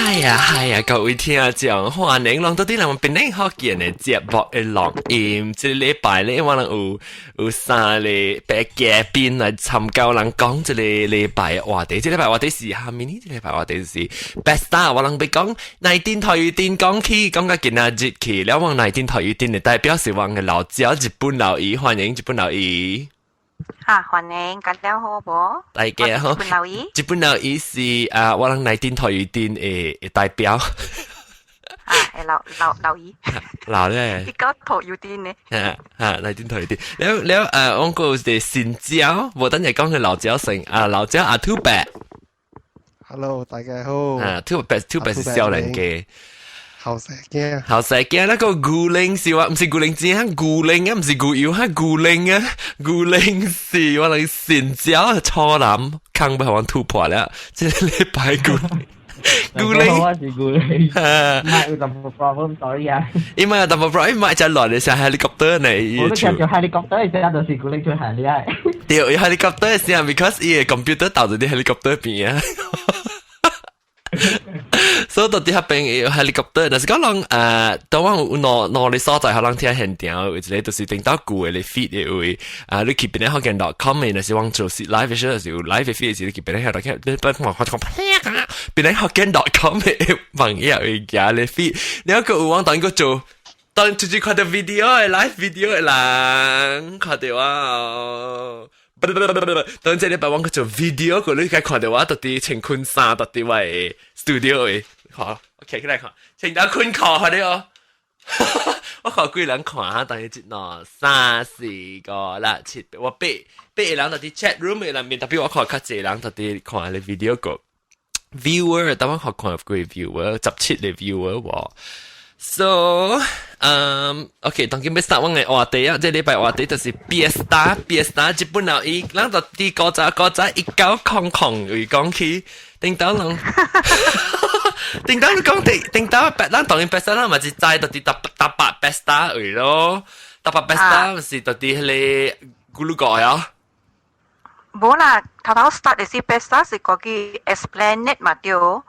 係啊，各位聽眾，歡迎來到啲人邊呢學見嘅節目嘅錄音。這禮拜咧，我哋有三個白嘉賓來參教人講這個禮拜嘅話題。這禮拜話題是下面呢？這禮拜話題是 Besta， 我哋被講19台語電講起，講到今日節氣，了往19台語電嘅代表是我嘅老趙日本老姨，歡迎日本老姨。歡迎，大家好不？大家好。日本老姨是我哋19台語電嘅代表。老姨。老咧。而家台語電呢？19台語電。แล้ว我個係善椒，無等日講佢老椒成老椒Too Bad。Hello， 大家好。Too Bad 是少年嘅。後世驚，那個古靈是話唔是古靈字啊，古靈啊，唔是古妖，係古靈啊，古靈是我哋善椒初男坑俾我突破啦，即係你擺古靈，我是古靈，唔係有double problem sorry 啊，因為有double problem，因為就來你上 helicopter 嚟，我都叫做 helicopter，而家就是古靈最行厲害。對 ，helicopter 是啊 ，because 依個 computer 導到啲 helicopter 邊啊。所以到底迄邊有 helicopter， 但是講人當我有攞你所在，可能聽現場，有一個就是頂到舊嘅你 feed 嘅位，你去邊咧學見到 comment， 但是往做 live 嘅時候，有 live 嘅 feed 時，你去邊咧學到見，你不我講邊咧學見到 comment 嘅朋友嘅嘢你 feed， 你一個有往當個做，當直接看到 video 嘅 live video 嘅人，看到啊。當這禮拜我去做 video， 佢你睇看到我到底穿坤衫，到底位 studio 嘅，好 ，OK， 嚟看，穿到坤褲佢哋哦，我看幾人看下，但係節內3、4個6、7，我八個人到底 chat room 嘅裏面，特別我看較濟人到底看你 video 個 viewer， 但我看幾 viewer， 17個 viewer 喎。So， OK， 當今要start 我嘅話題啊，這禮拜話題就是 Fiesta 日本老姨，咱到啲古早1900會講起，頂到人，頂到你講頂到咱當然 Fiesta 咱嘛是知到啲搭白 Fiesta 會咯，搭白 Fiesta 是到啲迄個咕嚕蓋啊。冇啦，頭 start 嘅是 Fiesta 是嗰個 Esplanade 嘛對。我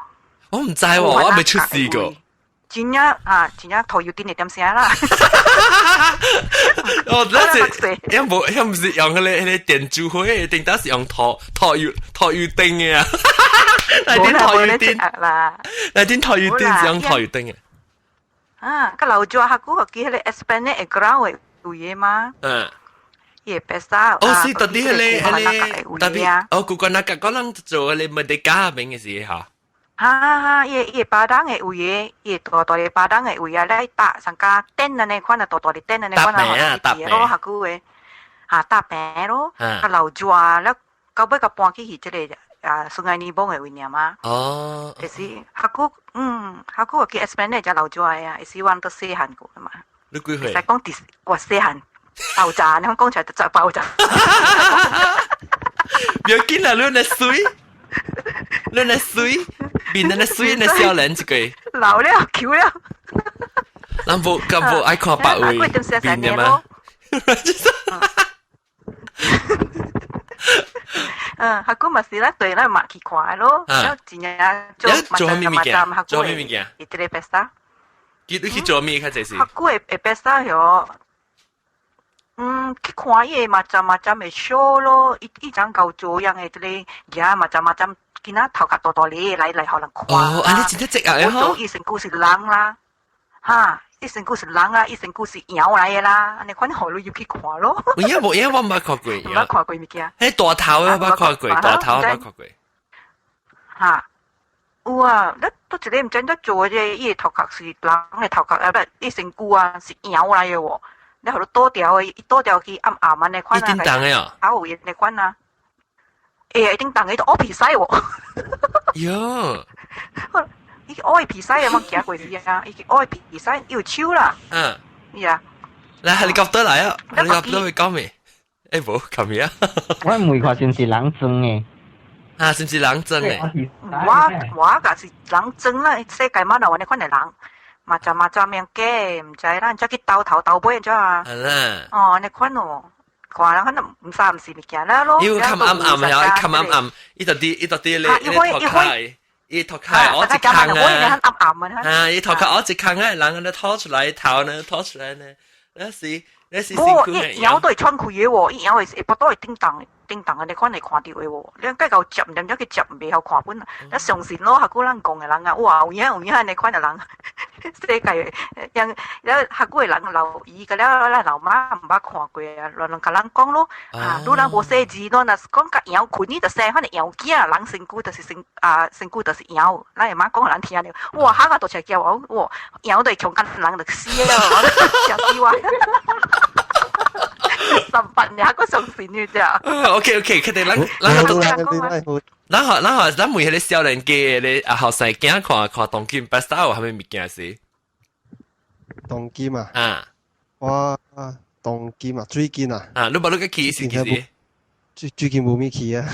唔知喎，我未出試過。真正台語電嚟點寫啦？哦，那是，因唔是用嗰個電珠灰，定當是用台語燈嘅啊。嚟啲台語燈啦，嚟啲台語燈是用台語燈嘅。個老早下古個記迄個 Esplanade 嘅 ground 有嘢嘛？嘢 Fiesta。哦，是特啲迄個特別，哦，古個那個講人做嗰個麥迪加名嘅事嚇。伊巴當嘅位，伊大大嘅巴當嘅位啊，咧搭上架燈啊，呢款啊，大大嘅燈啊，呢款啊，搭平咯，下句嘅，搭平咯，個樓住啊，咧到尾個搬去即個順安尼幫嘅位呢嘛。哦，就是下句，下句個叫 Esplanade 就樓住啊，係希望都細漢過嘛。你幾歲？實講啲話細漢爆炸，你講出來就再爆炸。唔要緊啦，你那水，你那水。變那水那少年一個，老了舊了，咱無愛看白位變嘅嘛？下個咪是啦，對啦，嘛去看咯，真係做咩物件？做咩物件？伊啲 Fiesta， 你去做咩？較濟是？下個嘅 Fiesta 哟，去看伊嘛站嘅 show 咯，一張舊做樣嘅啲嘢嘛站。見到頭殼大大哩嚟可能看哦，你真係直啊！我做一成故事人啦，一成故事人啦，一成故事妖嚟嘅啦，你看好路要去看咯。我冇看過，冇看過物件。迄大頭啊，冇看過，大頭冇看過。有啊，你都一個唔真得做嘅，伊頭殼是人嘅頭殼，不，一成故啊是妖嚟嘅喎。你好多條嘅，多條去暗暗嘅款啊。一定當嘅啊。有嘢嘅款啊。一定當佢都屙皮西喎。喲，伊屙皮西有冇行過啲啊？伊屙皮西要超啦。呀，嚟helicopter嚟啊！helicopter 會講咩？冇，琴日啊。我唔會話算是冷靜嘅。算是冷靜嘅。我個是冷靜啦，世界乜流呢款係冷。嘛就命嘅，唔知啦，再去鬥頭鬥尾咗啊。係啦。哦，呢款哦。看人可能唔三唔四物件啦咯。要冚暗暗呀，冚暗暗，呢度啲咧，呢啲頭殼。伊頭殼我一坑啊，暗暗啊，啊，伊頭殼我一坑啊，人咧拖出來頭呢，拖出來呢，那是辛苦嘅。一搖都係穿開嘅喎，一搖係不都係叮當。叮當嘅，你看到嘅喎，你計夠接，點解佢接唔係好看本啊？一上線咯，下古人講嘅人啊，哇，有影你看到人，世界人，下古嘅人留意嘅了，老媽唔捌看過啊，人甲人講咯，如人無寫字咯，那是講甲搖困呢就寫，反正搖囝人身軀就是身軀就是搖，咱嘅媽講人聽了，哇，下個都出叫我，哇，搖對強緊人就死了，笑死我。18年個上線嘅啫。OK，佢哋咱每迄個少年家咧後生囝看當今 best style 係咪物件是？當今啊？啊，我當今啊，最近啊。啊，你冇個去是幾時？最近冇咩去啊，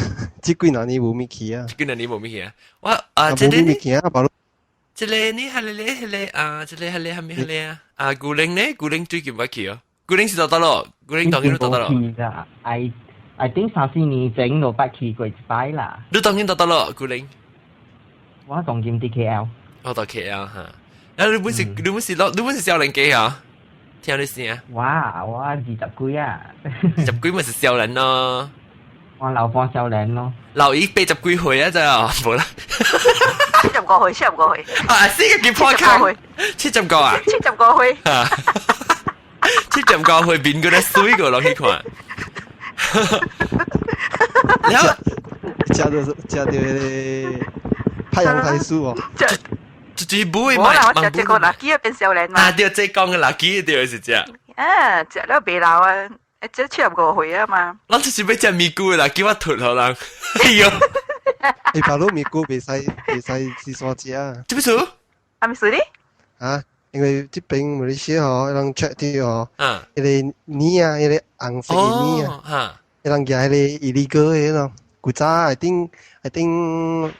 這幾年冇咩去啊。這幾年冇咩去啊？我這個冇咩去啊，包咯。這個你係咧啊，這個係咪咧啊？啊，古靈呢？古靈最近冇去哦。古靈是到咯，古靈當然到咯。I think 3-4年前我捌去過一擺啦。你當然到咯，古靈。我當今啲 KL。我到 KL 嚇。啊，你本是少年家啊？聽你聲。哇，我20幾啊。20幾咪是少年咯。我老幫少年咯。老姨80幾歲啊，真係冇啦。70個歲。啊，四個幾破卡？70個啊？70個歲。70個歲變嗰啲水個落去看。然後食到太陽太樹哦。最唔會買。我食個垃圾變少年嘛。啊，對，即係講嘅垃圾對是只。啊，食了未老啊，即70個歲啊嘛。我就是要食咪咕啦，叫我脱好人。哎呦！你把路咪咕未使是啥子啊？做咩事？係咪事呢？啊，因為這邊馬來西亞哦，人 check 啲哦，一個泥啊，一個紅色嘅泥啊，一人夾一個 illegal 嘅咯。古早I think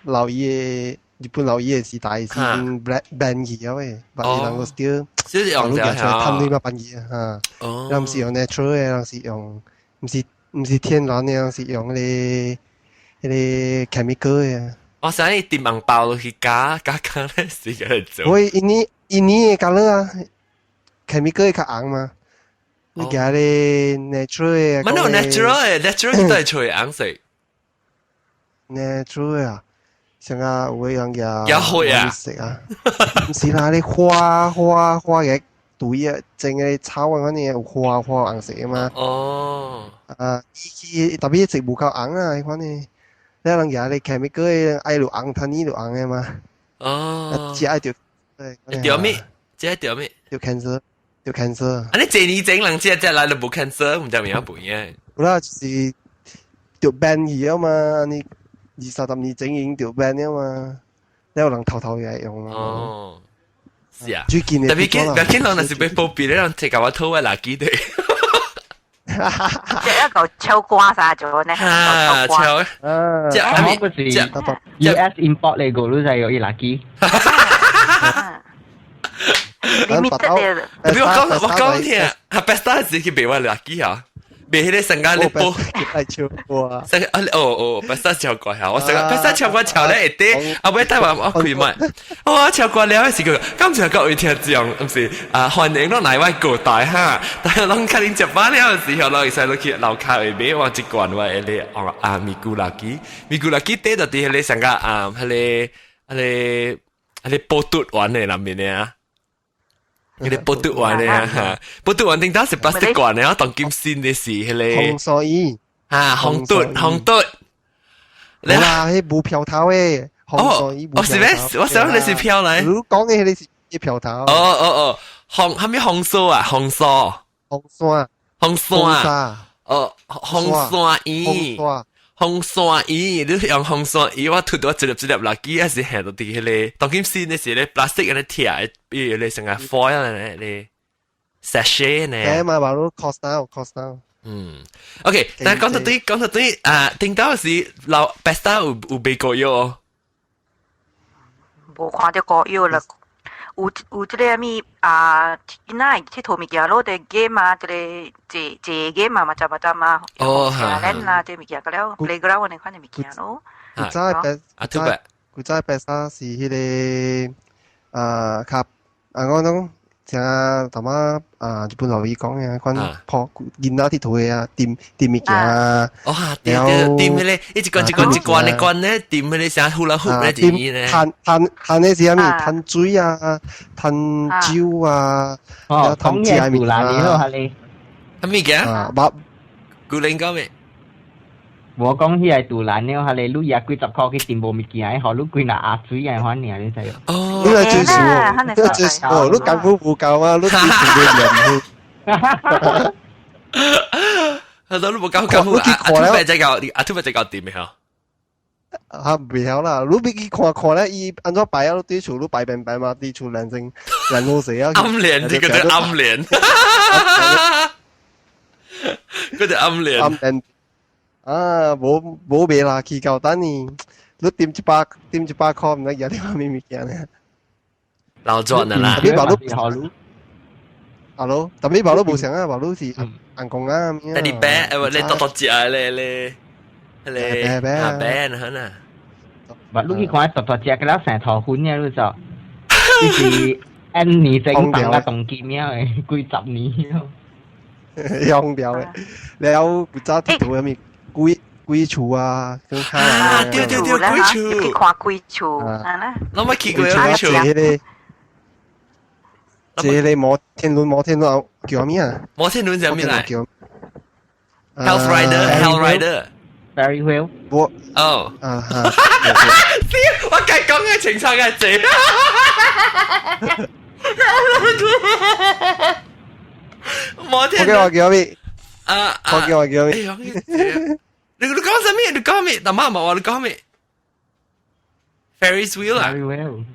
老爺日本老爺時代是 ban 去咗嘅，但係人個 still 用咗貪呢個辦嘢啊，人唔是用 natural 嘅，人是用唔是天然嘅，人是用嗰啲 chemical 嘅。我想你電網爆落去加咧，是個做。喂，印尼嘅加了啊 ，chemical 嘅較紅嘛，你夾啲 natural 嘅。乜都 natural 都係除紅色。natural 啊，像啊有個人有血啊，食啊，唔是啦，你花嘅對啊，整嘅草啊，嗰啲有花紅色啊嘛。哦。啊，特別植物較紅啊，嗰啲。你人家你 chemical 嘅愛落紅，它呢落紅嘅嘛。哦。只愛條條咩？只係條咩？條 cancer。啊！你這年整人只來都冇 cancer，唔知咩樣本嘅。好啦，就是條 ban 嘢啊嘛，你20-30年整已經條 ban 啊嘛，你有人偷嘢用嘛。哦。是啊。最近特別見到那是被普遍，人食個我偷嘅垃圾對。即係一嚿超瓜晒咗呢，超，即係嗰時 US import 嚟個都係有啲垃圾。你我講聽，係 best 係自己俾我垃圾啊！俾迄個成間你煲，係超過啊！成best 超過下，我成個 best 超過超咧一啲，後尾睇話我開麥，我超過了時個，咁就夠會聽講，唔是啊，歡迎落嚟位過大哈，但係攏睇你食飯了時候，落去落去樓下裏邊，我一罐話迄個啊咪咕垃圾跌到啲迄個成個啊，迄個波嘟丸嘅裏面咧啊。佢哋波嘟丸咧嚇，波嘟丸頂多是plastic罐咧，我當金線嘅事係咧。紅所以啊，紅嘟，你話係冇漂頭嘅，紅所以冇。是咩？我想你是漂嚟。如果講嘅你是漂頭。紅係咪紅酥啊？紅酥。紅酸。哦，紅酸魚。紅酸魚，你用紅酸魚，我脱到一粒垃圾，還是行到啲迄個當金線嘅時咧，plastic 嘅鐵，比如你成個 foil 咧，sachet 咧。誒嘛，話都 cost down。OK，但係講到啲啊，聽到是老 besta 有被過喲。冇看到過喲啦，有即個咪啊，嗱，即套物件咯，啲 game 啊，啲借 game 啊，嘛嘛，哦，嚇，啦，啲物件個了 playground 嗰啲款嘅物件咯。真係啊，特別古早白沙是迄个較我講聽頭媽日本老師講嘅，講破囡仔佚佗啊，掂物件啊，哦哈，掂迄個，一罐一罐咧，掂迄個啥呼啦呼咧，點咧？攤嗰時咩？攤水啊，攤酒啊，哦，講嘢古蘭你好下你，係咩嘅？古蘭講咩？我講迄個杜蘭了，下你你也幾十塊去掂無物件，好你幾那壓水嘅款爾，你知哦，你係最少，你最少，你功夫唔夠啊，你全部人。係咯，你冇功夫，阿突白在搞掂未嗬？未曉啦，你俾佢看咧，伊安怎擺啊？你對厝你擺平擺嘛，對厝人生人好死啊！暗戀，呢個叫暗戀，嗰隻暗戀。暗戀。冇賣啦，去到等你點一百塊唔得嘢，你話咩物件咧？老賺的啦。特別馬路，特別馬路冇上啊，馬路是硬講啊。但你白，你多隻啊，你白嗱嗱。馬路去看多隻嘅啦，成頭款嘅你就，就是按年整房啊，動金嘅，幾十年。用掉嘅，你有古早地圖入面。龜厝啊，咁睇啊，對，龜厝，去看龜厝，啊，我冇去過龜厝。這個摩天輪叫咩啊？摩天輪叫咩嚟？Hell Rider，Ferry Wheel。我哦，我計講嘅情況係這。摩天輪。我叫咩？我叫咩？你講什麼？你講咩？但媽媽話你講咩 ？Ferris wheel 啊？ Ferris wheel。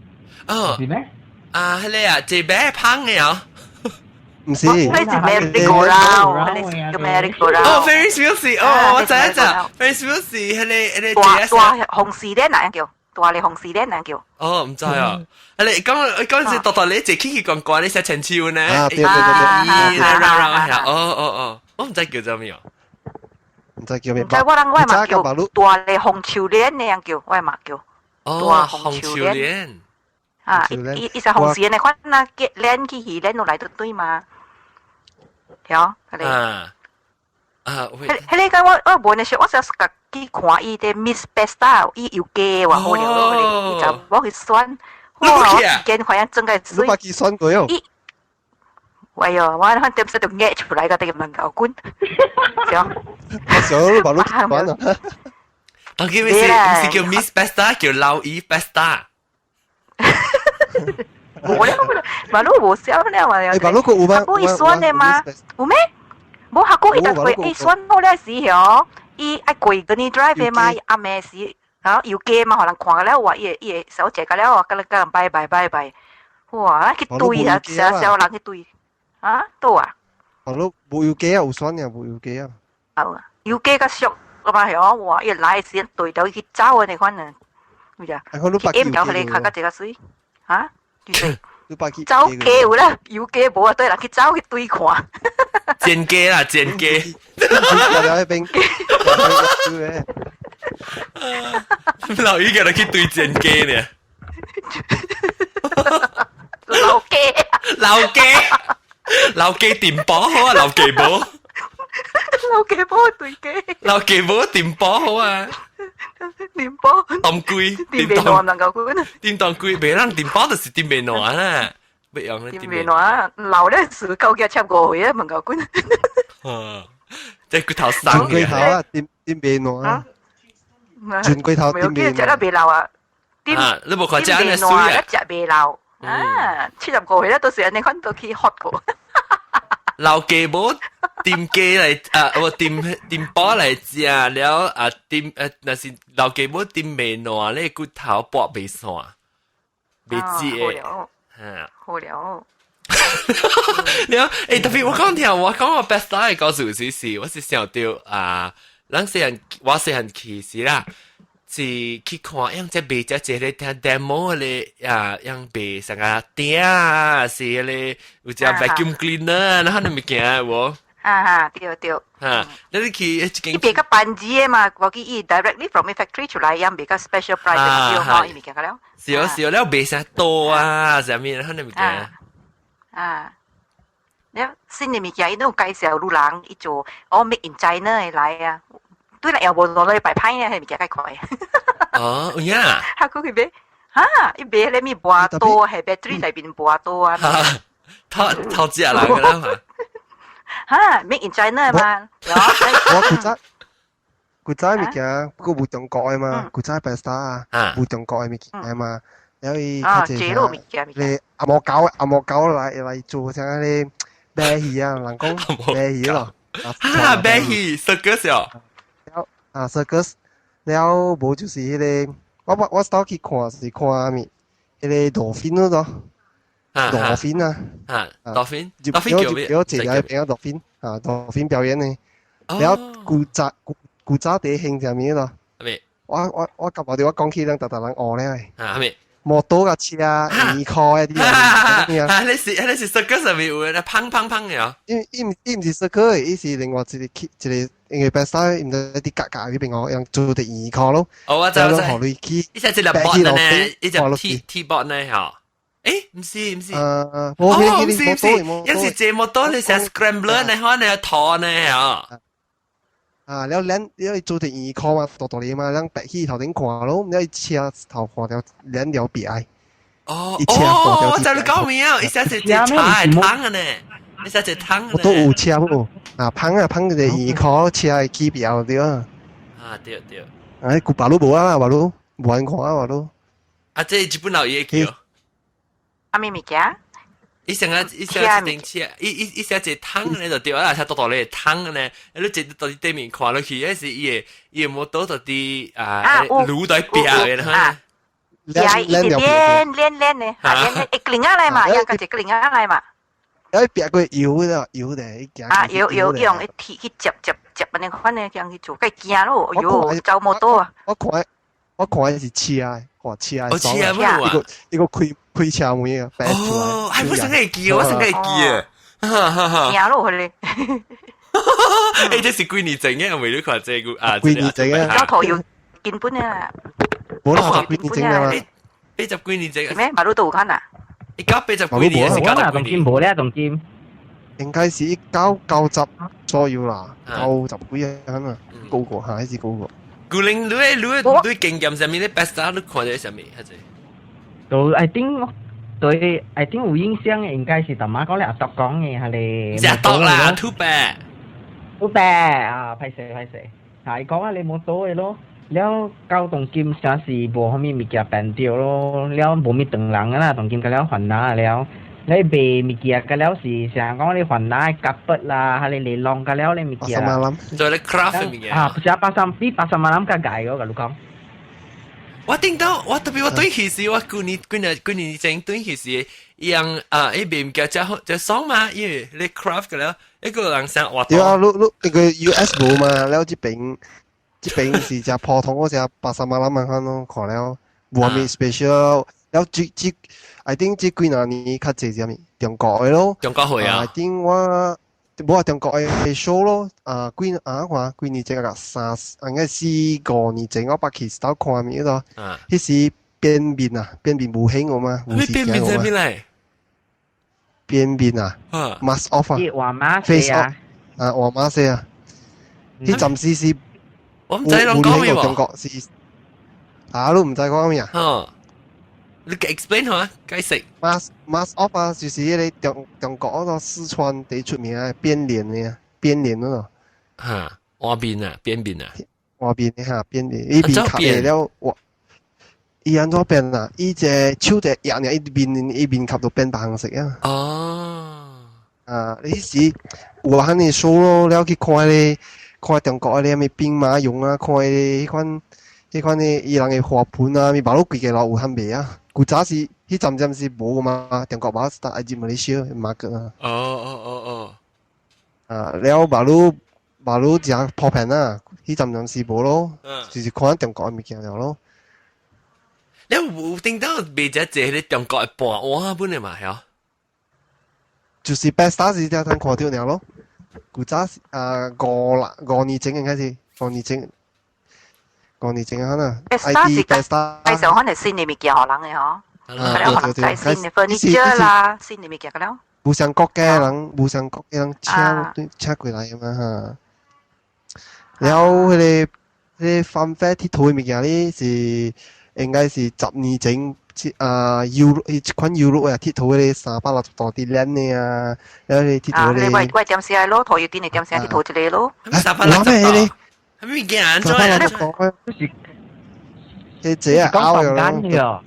哦。係咩？係你啊，這邊胖嘅啊？唔是。你係 merry-go-round，你叫 merry-go-round。哦 ，Ferris wheel 是，哦，我知，Ferris wheel 是係大紅士咧，哪樣叫？大你紅士咧，哪樣叫？哦，唔知啊。你講時讀你一起講過，你寫陳超呢？啊，對。哦，我唔知叫做咩啊。唔知叫咩？唔知我係嘛叫大你紅潮蓮那樣叫，我係嘛叫。哦，紅潮蓮。伊是紅線嘅款那結蓮去魚蓮落嚟都對嘛。係迄個我無呢時，我就是去看伊啲 Miss Besta， 伊有假話好了，伊就我去選，哇！我時間快要整個水。你把佢選過喲？喂喲，我喺點使就嗌出嚟個啲問教官，我想把你選啊！我叫咩是叫 Miss Besta， 叫劉姨 Besta。冇咧，馬路冇少咧嘛。馬路個有咩？佢選嘅嘛，有咩？冇學過伊就佢選好咧時嗬，伊愛貴嗰啲 drive 嘛，阿咩時啊要機嘛，可能看個咧話伊手借個咧話，個人拜，哇！去對啊，小人去對啊，都啊。馬路冇要機啊，有選嘅冇要機啊。要機個熟個嘛嗬，哇！伊來時間對到去走嘅你可能，咪就 M 有佢哋卡個這個水啊，走機有啦，要機冇啊，對人去走去對看。剪機啦，剪機。老姨叫佢去對剪機呢。老機電波好啊，老機冇。老機波對機。老機冇電波好啊。電波。當歸。電面暖能夠管。電當歸，別人電波就是電面暖啊。不樣咧。電面暖，老咧是夠嘅插過去啊，能夠管。即係骨頭生嘅。骨頭啊，電面暖。轉骨頭電面暖。食得未老啊？你冇看真係水啊？一隻未老。啊，切入過去咧，到時你看到佢 hot 過。老雞冇掂雞嚟我掂波嚟食了掂那是老雞冇掂面暖咧骨頭薄未散，未知嘅。好了。你講特別我講我 best 係告訴是我是想到我細人其實啦。是去看樣只賣只咧聽 demo 咧樣賣成個鼎啊，是咧有只 vacuum cleaner，然後你咪見喎。哈，對對。你去伊別個班子嘅嘛，我記伊 directly from the factory 出來，樣別個 special price 嘅標嘛，伊咪見個了。是哦是哦，แล้ว別成多啊，上面可能咪見。แล้ว新嘅物件，伊都有介紹路人伊做，make in China 嘅來啊。對啦，又無攞嚟擺派呢，係物件介貴。哦，呀。佢佢買，伊買咧咪波多，係 battery 裏邊波多啊。偷隻來㗎啦嘛。make in China 嘛。我古仔物件，不過冇中國嘅嘛，古仔 best 啊，冇中國嘅物件嘛。有伊你阿莫狗嚟做像啲啤戲啊，人講啤戲咯。啤戲 circus 啊 circus， 了無就是迄個，我當去看是看咩？迄個dolphin 咯，dolphin 啊，dolphin 叫一邊個 dolphin 啊 dolphin 表演呢，了古早地興上面咯。我夾我哋我講起兩特人學咧。咩？摩多架車啊，二塊啲啊，你是 circus 上面有咧，砰嘅。伊唔是 circus，伊是另外一個，因為白沙唔知啲格嗰邊我用做啲二塊咯。我知。伊隻隻 bot 呢？伊隻 T bot 呢？嚇？誒，唔是。唔是，有時隻摩多你成 scrambler 呢？可能有拖呢？嚇？แล้ว你做啲二塊嘛，多啲嘛，讓白氣頭頂看咯，你車頭看條兩條別。我知你講咩啊？伊隻隻菜湯啊呢？伊隻隻湯。我都有車喎，烹嘅二塊車起表對啊。對。古巴魯冇啊，巴魯冇人看啊，巴魯。即係日本佬嘢叫。咩物件？伊成日頂車，伊成隻湯咧就對啦，睇多咧湯咧，你直到啲對面看落去，嗰時伊冇到到啲滷在邊嘅啦。練咧，一個零下來嘛，一個一個零下來嘛。有別個搖的，搖用一鐵去接安尼款咧，這樣去做，計驚咯，喲，走冇到啊。我看是車啊，車啊，一個開車門啊，白出來。係我成日記，啊，驚咯佢哋。誒，這是幾年前嘅，為咗看這個幾年前嘅。交頭要見本啊。冇啦，幾年前嘅嘛。80幾年前。咩？馬路都有看啊？而家80幾年是90幾年。冇咧，仲見。應該是90左右啦，90幾啊，啊，高過，還是高過。古靈你經驗上面咧 best 你看在上面係咪？都 I think 對 I think 有印象嘅應該是大媽講咧阿讀講嘅係你。阿讀啦 ，too bad。啊，歹勢，係講你冇到嘅咯。แล้วเก้าตรงกิมซาสีบัวเขามีเกียร์แปนเดียวแล้วบัวมีตึงหลังนะตรงกิมกันแล้วหันหน้าแล้วเบมีเกียร์กันแล้วสีเสียงก็เลยหันหน้ากับเปิดละฮะเลยลองกันแล้วเลยมีเกียร์做咧 craft มีเกียร์pasar malam ก็ไก่ก็ลูกค้า我聽到我特別我對其實我幾年前對其實樣一邊嘅就爽嘛，因為你 craft 嘅แล้ว一個人想畫對啊，你個 US 冇嘛，แล้ว這邊是只普通嗰只80萬蚊看咯，看了冇咩 special，แล้วI think 這幾年較濟只咩中國嘅咯，中國會啊，I think 我冇話中國嘅 show 咯，幾年前個應該4-5年前我去到看咩咯，迄時變面無興我嘛，你變面係咩嚟？變面啊，mask off 啊，face off 換馬色啊，迄陣時是。我唔知你講咩喎？中國是都唔知講咩啊？你 explain 下，解釋。mask off 啊，就是你中國嗰個四川最出名嘅變臉嘅變臉嗰個。換面啊，變面啊。換面嚇，變臉。呢邊吸嘢了，伊安怎變啊？伊隻手隻壓呢，伊邊吸到變白色啊。你時有肯定 show 咯，了去看咧。看中國嗰啲咩兵馬俑啊，看迄款嘅伊人嘅花盆啊，咪馬路規個路有限賣啊。古早是迄陣是無嘛，中國馬是愛入馬來西亞馬個啊。了馬路只普遍啊，迄陣是無咯，就是看中國嘅物件了咯。你有聽到賣只隻迄中國嘅盤碗本嚟嘛？係啊，就是 best 是只通看到了咯。古早5年整嘅開始，5年整可能 IT Besta 係上可能新嘅物件可能嘅嗬，佢哋可能在新嘅 furniture 啦，新嘅物件嘅咯。無相國嘅人車過來啊嘛嚇。然後佢哋翻返鐵土嘅物件咧是應該是10年整。一款 Euro 啊，鐵土嗰啲360度啲靚嘅啊，有啲鐵土咧。你喂點寫咯？台要點嚟點寫鐵土之類咯？360度，係咪見眼咗啊？你自己拗嘅咯。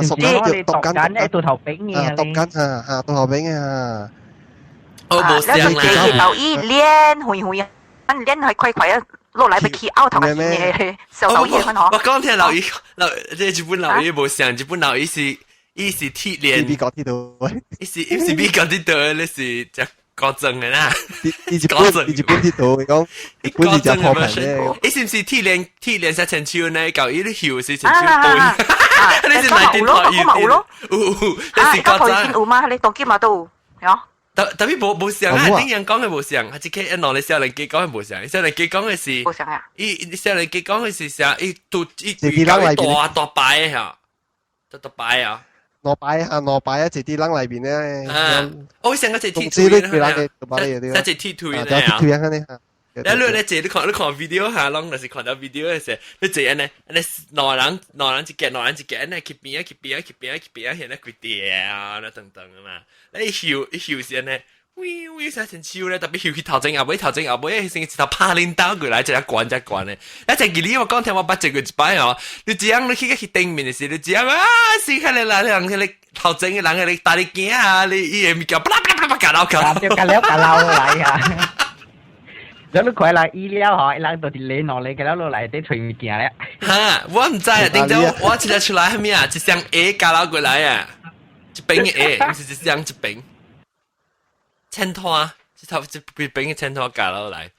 熟緊讀緊喺度頭炳嘅。讀緊讀頭炳嘅。我冇聲啦。留意練，會練係快啊！落嚟咪企拗頭嘅嘢，手抖嘢分嗬。我剛聽留意，即係日本留意冇上，日本留意是鐵鏈。邊個鐵道？是邊個鐵道？你是只國政嘅啦。日本鐵道講，日本是只破平嘅。你是唔是鐵鏈實成超呢？舊依啲橋是成超背。你是咪電台有咯？你是國政有嗎？你當機嘛都有。特別冇上啊！啲人講嘅冇上，係只係一攞你少年機講嘅冇上，少年機講嘅是冇上啊！少年機講嘅是啥？大擺嚇，大擺啊！攞擺啊！直啲冷裏邊咧。我成個直鐵推咧，一直鐵推咧啊！推啊！呢嚇。你你看 video 下，啷就是看到 video 嘅時候，你這樣呢？你兩人一夾，呢去邊，現在佢掉啊，等等啊嘛。你搖時呢，喂，成超咧，特別搖去頭前後尾，成日頭拍領刀過來，就一關咧。一隻佢我講聽我把這個一擺哦，你這樣你去對面嘅時，你這樣啊，死開你啦！你頭前嘅人你帶你驚啊，你伊個物件，夾到嚟啊！แล้วลูกควายละอีเลี้ยวหอยลังตัวที่เล่นนอนเลยกันแล้วลูกไหลได้ถุยมีเกียร์แล้วฮะ我唔知啊點解我直接出來係咩啊一箱 A 加落過來啊一餅嘅 A 唔是一箱一餅千拖一餅嘅千拖加落來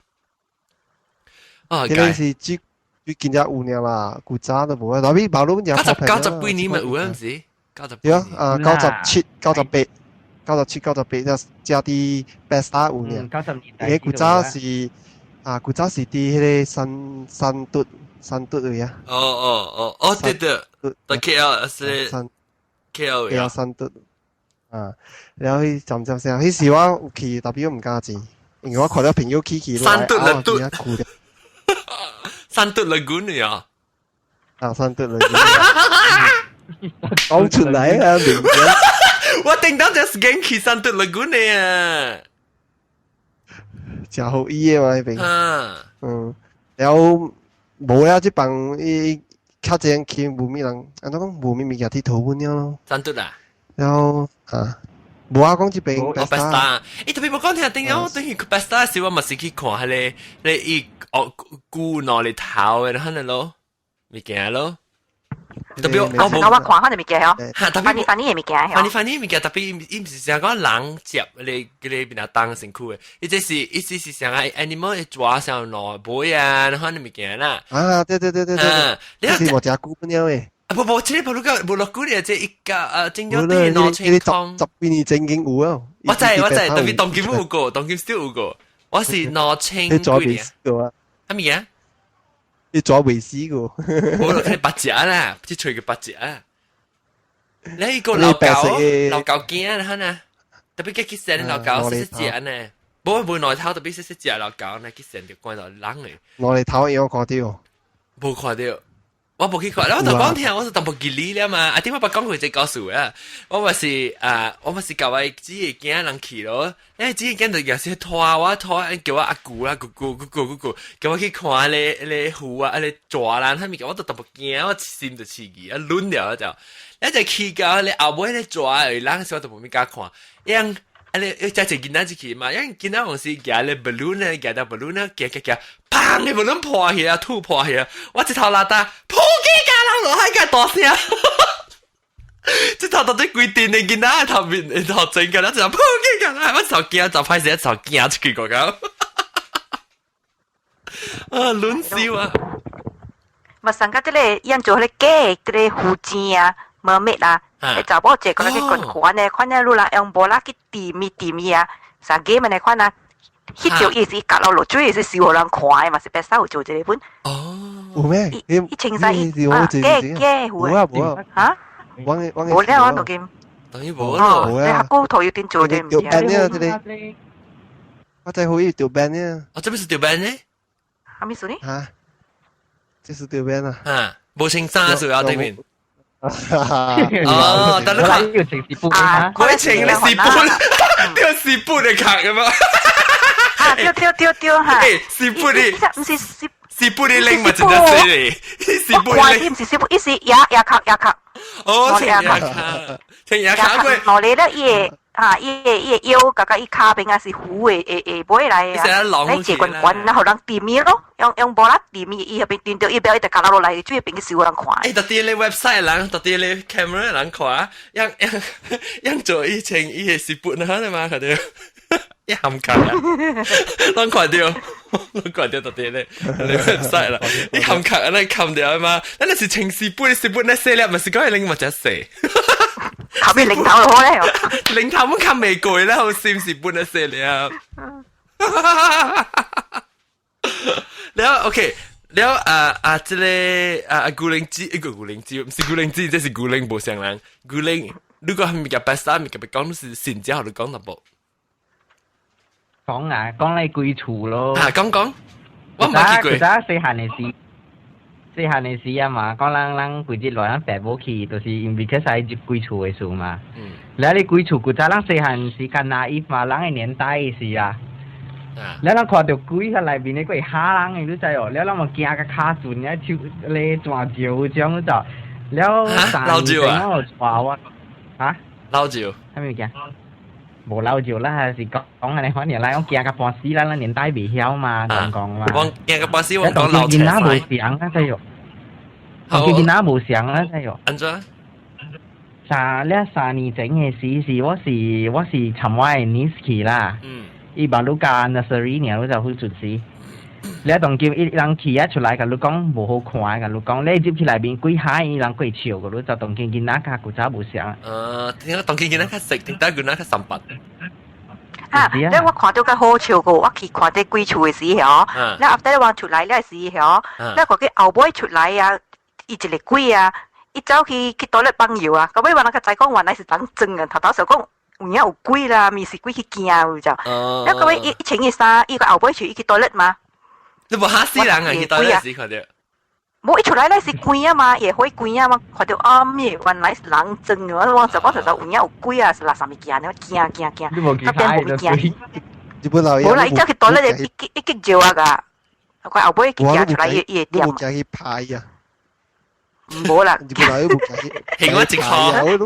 哦呢是最近只5年啦古早都冇啊但係馬路有90幾年咪有啊唔是97就啲 Besta 5年嘅古早是古早是啲迄個山嘟位啊。哦，對，在 KL 是 KL 山嘟然後佢浸聲，迄時我有去，特別我唔加錢，因為我看到朋友去山嘟了嘟，山嘟了滾嚟啊！山嘟了滾，講出嚟啊，名字。我聽到就是驚去山嘟了滾嚟啊！真好意嘅嘛，呢邊。然後冇啊，即幫伊較正去冇咩人，安怎講冇咩物件佚佗本了咯。山嘟啊！然後冇啊，講即邊 Besta。特別冇講聽，等我等於 Besta 時我咪是去看係你伊古內裡頭嘅，可能咯，物件咯。特別我看可能物件哦，翻呢嘅物件哦，翻呢物件特別伊唔是成講人接你邊度當身軀嘅，伊只是成個 animal 一抓上來背啊，可能物件啦。對，你係我只古本了誒。冇，這裡冇落古嘅，這一個正咗啲攞清空。十幾年正經有啊。我知，特別當今有過，當今 still 有過。我是攞清佢嘅。係咪啊？你做維斯嘅，我係八隻啦，即係除嘅八隻啊！你個老狗驚啊，嚇！特別嘅結成老狗識隻呢，冇內頭特別識隻老狗呢，結成條關到冷嘅。內頭有看到，冇看到，我冇去看。我就講聽，我就當部吉利啦嘛。啊，點解把講佢只告訴啊？我咪是教位只係驚人去咯。因為只係驚到有時拖叫我阿姑啦，姑，叫我去看你虎啊，你抓啦，他咪叫我都當部驚，我心就刺激，啊亂了就，一隻去到你後尾你抓，人時我都冇咩敢看，因你再隻見到隻去嘛，因見到我是夾你 balloon 咧，夾到 balloon 咧，夾，砰！你 balloon 破起啊，吐破起啊，我一頭拉打，破機架人落海架大聲。即頭到底幾電你見到頭面頭整嘅啦，就破機㗎啦，我就驚就拍成一就驚出去個咁，亂笑啊！咪上家啲咧，因做啲雞啲胡椒啊、mermaid啊，你就幫我借嗰啲款咧，款咧路啦，用波啦去掂啊，啥 game 那款啊，迄条意思夹落落水是少互人看嘛，是白手做一个本。哦，有咩？一清晒假有啊有啊。哈？我咧我都 game。等於冇咯。你下高頭要點做啲唔知啊？我在會條 band 呢？哦，這邊是條 band 呢？係咪呢？嚇，這是條 band 啊！嚇，冇清衫做啊對面。哦，但係佢要情是半啊，佢情你是半，呢是半嘅卡咁啊！啊，丟嚇！誒，是半嘅，唔是是。是半嘅拎咪真係死你，是半嘅拎。唔是是半，一是牙卡。哦，情牙卡，情牙卡佢。我哋咧伊腰夾伊卡邊啊是虎誒背嚟啊，你借棍棍，然後人掂伊咯，用波啦掂伊入邊掂到伊表一直夾落嚟，主要邊個少人看。誒，特啲你 website 人，特啲你 camera 人看，樣做以前伊係是半啊，你嘛佢哋。一冚卡啊！啷快掉，啷快掉到啲咧，你犀啦！你冚卡啊，你冚掉啊嘛！那你是情是杯，是杯那四粒，咪是講係拎或者四。冚邊領頭就好咧，領頭冇冚未攰啦，好閃是杯那四粒。แล้วโอเคแล้ว即係古靈之一個古靈之，唔是古靈之，即係古靈冇上人。古靈如果係咪嘅 best 咪嘅講是善之後就講得冇。講啊，講你歸處咯。講，我冇見過。其實細漢嘅事啊嘛，講人歸節來人白冇去，就是因為佢係接歸處嘅事嘛。แล้ว你歸處，佢就人細漢時間那伊嘛，人嘅年代嘅事啊。แล้วเราขอเดี๋ยวกุ้ยอะไรบีนี่ก็อีก5ลังรู้ใจอ๋อแล้วเรามาเกียกับขาจุนเนี่ยชิวเลยจั่วเจียวจังรู้จักแล้วสารนี่เราจั่วว่าฮะเล่าเจียวทำไมเกียบ่เล่าเจียวแล้วสิ講อะไรวะเนี่ยเราเกียกับปอซีแล้วเรา年代未曉嘛講嘛我เกียกับปอซี我講老見哪冇想啊真係見哪冇想啊真係安怎3年整嘅事我是尋晚 Nisky 啦伊把ลูกา nursery เนี่ยรู้จักผู้จุดสิแล้วตรงกี้อีหลังขี่出來กับลูก講無好看กับลูก講你接起來邊幾下伊人幾笑กับรู้จักตรงกี้กิน哪卡古早無想點解當見哪卡食，點解佢哪卡300啊，你我看到個好笑個，我去看啲鬼厝嘅時候，你 after 你話出來咧時候，你個佢後尾出來啊，伊一個鬼啊，伊走去倒咧放藥啊，咁尾話那個仔講話乃是當真嘅，頭頭就講。有影有鬼啦，咪是鬼去驚有就。一個位一穿嘅衫，伊個後背處伊去toilet嘛。你無嚇死人啊！去toilet時看到。冇一出來咧是鬼啊嘛，也可以鬼啊嘛，看到啊咩原來是人真嘅，我就有影有鬼啊，是垃圾物件，你驚。你冇見太多鬼。冇啦，伊走去toilet一擊照啊噶，佢後背一驚出來伊會點。你冇驚去拍啊？冇啦。係我一個。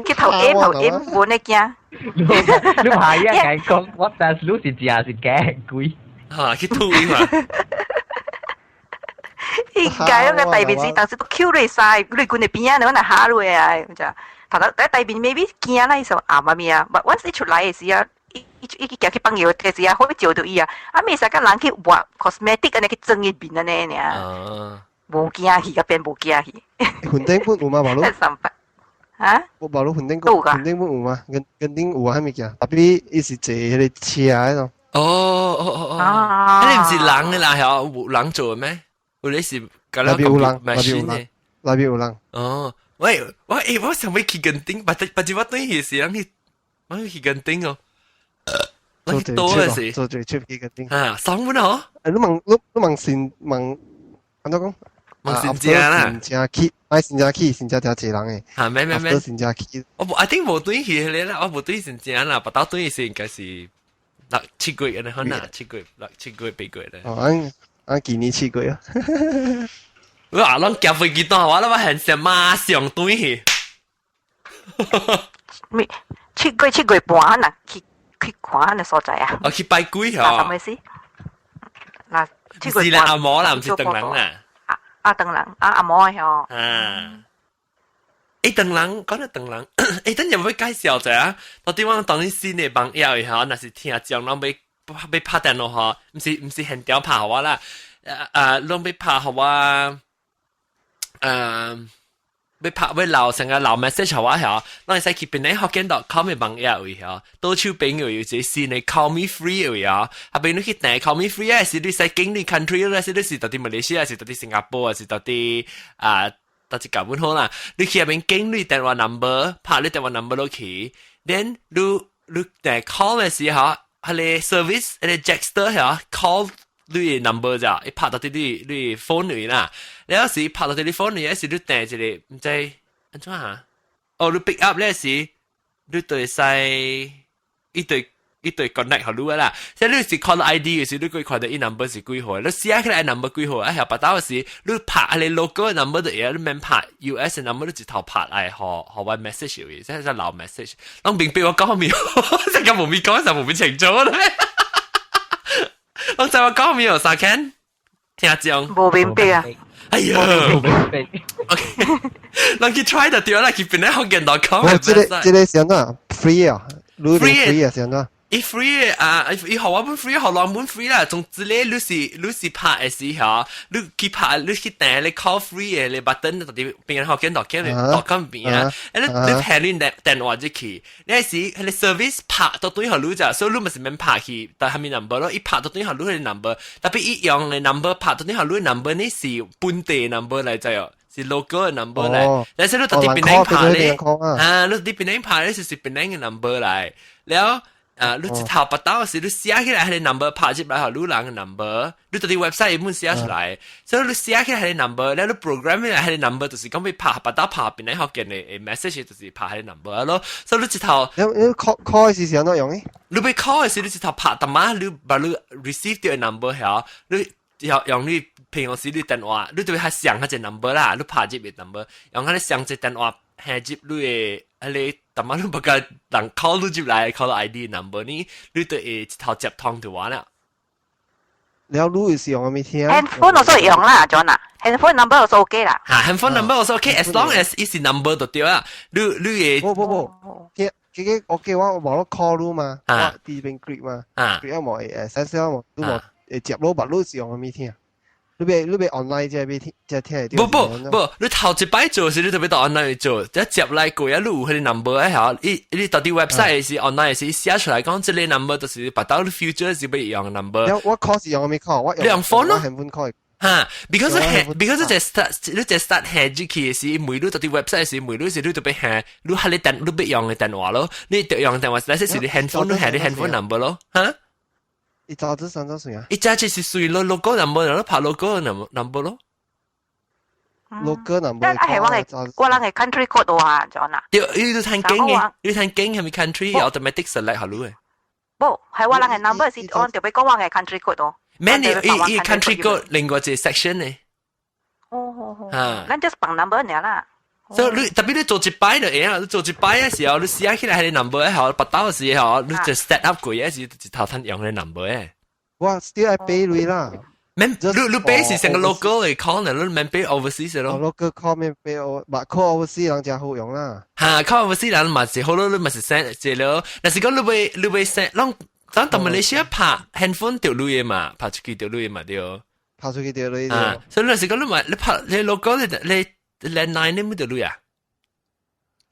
佢頭 M 冇你驚。你排一計講，我但係你是真是假鬼。嚇，去吐伊嘛。應該嗰個大便是當時都 Q 你晒，你管你邊啊，你可能下落啊，咁就頭頭大便 maybe 驚啦，就啱啊咩啊，但係 once 一出來嘅時啊，一行去幫藥嘅時啊，可以照到伊啊，啊咩成個人去畫 cosmetic 嘅去整一邊啊呢呢，冇驚去嗰邊冇驚去。雲頂本有嘛馬路？啊？我馬路雲頂本有嘛？雲頂有啊，係咪嘅？特別伊是坐迄個車喺度。哦，你唔是人嘅啦，係有人做嘅咩？有你是嗰個 machine 嘅，那邊有人。哦，喂，我想要去緊頂，不知我對佢是人去，我去緊頂哦。做最 cheap 做最 cheap 嘅緊頂。啊，爽唔好？你問先問，安怎講？問先正啦。先正去，愛先正去，先正條濟人誒。啊，咩？先正去。我think 冇對佢咧啦，我冇對先正啦，不到對佢應該是6-7個月嘅，可能7個月、8個月咧。哦，俺今年7個月。我話咱夾飛機單，我諗我很想馬上對佢。咩？7個月半啊？去看那所在啊？我去拜鬼嗬。嗱，咩事？嗱，7個月半。是啦，阿嬷啦，唔是鄧人啦。鄧人阿嬷嗬。鄧人講到鄧人，等陣會介紹者啊。到底我當你新嘅朋友嗬，那是聽講咱要拍電腦嗬，唔是現場拍我啦。咱要拍我要拍要留成個留 message 嘅話係，咱使去邊呢hokkien.com 嘅網頁位係，多處朋友有隻新嘅 Call Me Free 位啊，下邊你去訂 Call Me Free 啊，是你使經歷 country 啦，是你是到啲馬來西亞，是到啲新加坡啊，是到啲到啲日本好啦，你去下邊經歷電話 number， 拍你電話 number 落去 ，then 你訂 call 嘅時候，係你 service 係 Jackster 係 call。你 number 咋？一拍到你 phone 裏啦，你有時拍到你 phone 裏，有時你訂一個唔知安怎啊？哦，你 pick up 呢時，你對使一對 connect 好路啦。即係你是 call ID 嘅時，你可以看到一 number 是幾號，你寫起來 number 幾號，啊，後八到時你拍你 logo 嘅 number 就嘢，你免拍 US 嘅 number 你直頭拍嚟學揾 message 嘅，即係留 message。當並俾我講面，即係咁無面講就無面情咗啦。我就話講面有啥看？聽講冇明白啊！哎呀，OK， 咱去 try 就對啦，去邊咧學見到講。我這個是哪 free 啊？free 啊是哪？伊 free 伊學我本 free， 學兩本 free 啦。總之咧，你是拍嘅時候，你去拍，你去訂你 call free 嘅，你 button 到啲邊學見到講邊啊？你聽你電話就去，你係時你 service 拍到對號路咋，所以你咪是免拍去，但係咪 number 咯？伊拍到對號路嘅 number， 特別伊用嘅 number 拍到對號路嘅 number 呢是本地 number 嚟就係。是 logo 嘅 number 嚟，但係你到啲邊嚟拍咧，你啲邊嚟拍咧就是邊嚟嘅 number 嚟，แล้ว你一頭bắt到時，你寫起來係 number 拍入來，係你人嘅 number， 你到啲 website 本寫出來，所以你寫起來係 number，แล้ว你 program 起來係 number，就是講要拍bắt到拍邊嚟學嘅嘅 message， 就是拍係 number 咯，所以你一頭，你 call 是點樣用嘅？你被 call 嘅時，你一頭拍，但係你把你 receive 到嘅 number 係，你用你平常時你電話，你特別係上嗰隻 number 啦，你拍入嘅 number， 用嗰啲上隻電話係入你嘅，係但係你不過人 call 你入來 call ID number 呢，你就一頭接通就完啦。你錄是用咩聽 ？handphone 我都用啦，John 啊 ，handphone number 我都 OK 啦。嚇 ，handphone number 我都 OK，as long as 伊是 number 就對啦。你嘅不，佢我叫我網絡 call 你嘛，我啲邊 click 嘛 ，click 冇sense 冇，都冇接攞白錄是用咩聽？你俾 online 即係俾聽，即係聽。不，你頭一擺做時，你特別到 online 做，一接來過一路佢啲 number 喺下，你到啲 website 是 online 是寫出來講，即係 number 就是把到 future 是俾用 number。我 call 是用咩 call？你用 phone 咯，handphone call。嚇 ，because 就 start 下住期時，每路到啲 website 時，每路時你特別下，你係你電，你俾用嘅電話咯，你用電話，那是你 handphone， 你係你 handphone number 咯，嚇。一早子上咗誰啊？一早就是屬咯 logo number， 然後拍 logo number 咯。logo number。但係我係 country code 啊，John 啊。要睇經嘅，要睇經係咪 country automatic select 好咯？不，係我係 number 是按特別講我係 country code 哦。咩？依 country code 另外一個 section 呢？哦，咱 just bằng number 嚟啦。所以你特別你做一擺就嘢，你做一擺嘅時候，你寫起來係 number 嘅時候，拔刀嘅時候，你就 set up 過嘢時，就頭吞用嘅 number 嘅。我 still 係俾你啦。免你俾是成個 logo 嚟 call 呢，你免俾 overseas 咯。logo call 免俾我，唔 call overseas 人就好用啦。嚇 ，call overseas 人咪是好咯，你咪是 send 即咯。但是講你會 send，當同埋你先拍 handphone 掉落嘅嘛，拍出去掉落嘅嘛對。拍出去掉落嘅。所以有時講你咪你拍你 logo 你。landline 你冇得錄啊？